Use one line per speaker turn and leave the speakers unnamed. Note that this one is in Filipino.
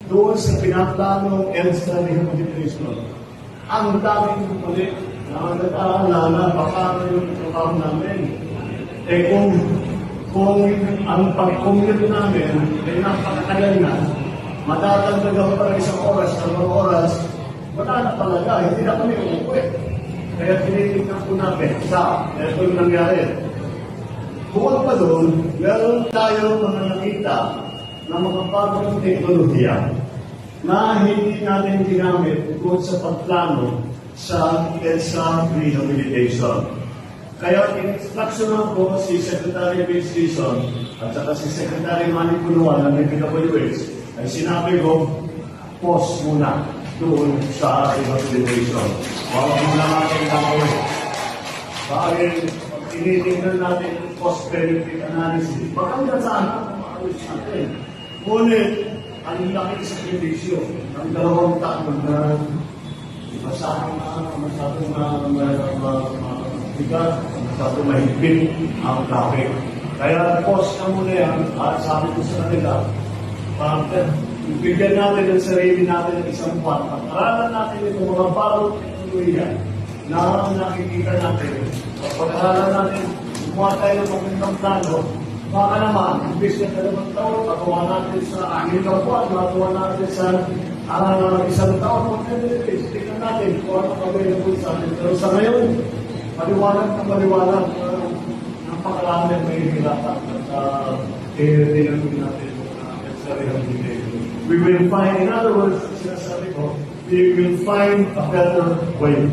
doon sa pinaplanong EDSA rehabilitation. Ang daming ulit na nag-aalala na baka yung trabaho namin. Kung ang pag-commute namin ay napakatagal na, matatagdag ako para isang oras, 2 oras, wala na talaga, hindi na kami umuwi. Kaya tinitignan po namin, ito yung nangyari. Bukod pa doon, meron tayo mga nakita na mga bagong teknolohiya na hindi natin ginamit bukod sa pagplano sa EDSA rehabilitation. Kaya in-instruction ko si Secretary Vince Dizon at saka si Secretary Manny Puluan ng PWH ay sinabi ko, pause muna doon sa rehabilitation. Wala muna natin gagawin. Dahil pag tinitingnan natin yung cost-benefit analysis, baka na saan ang maalis natin. Ngunit, ang laki sa benepisyo ng 2 taon na masyadong bigat, masyadong mahigpit ang traffic. Kaya pause na muna yan at sabi ko sa kanila, bigyan natin ang sarili natin ng isang buwan. Pag-aralan natin itong mga bagong teknolohiya na nakikita natin. Pag-aralan natin, kumuha tayo ng magandang plano, baka naman, imbis na 2 taon, pagawa natin sa 6 na buwan, magawa natin sa 1 taon, tignan natin kung ano available sa atin. Pero sa ngayon, maliwanag na maliwanag, napakarami ang may hirapan at tingnan natin sa rehabilitation. We will find, in other words, sinasabi ko, we will find a better way.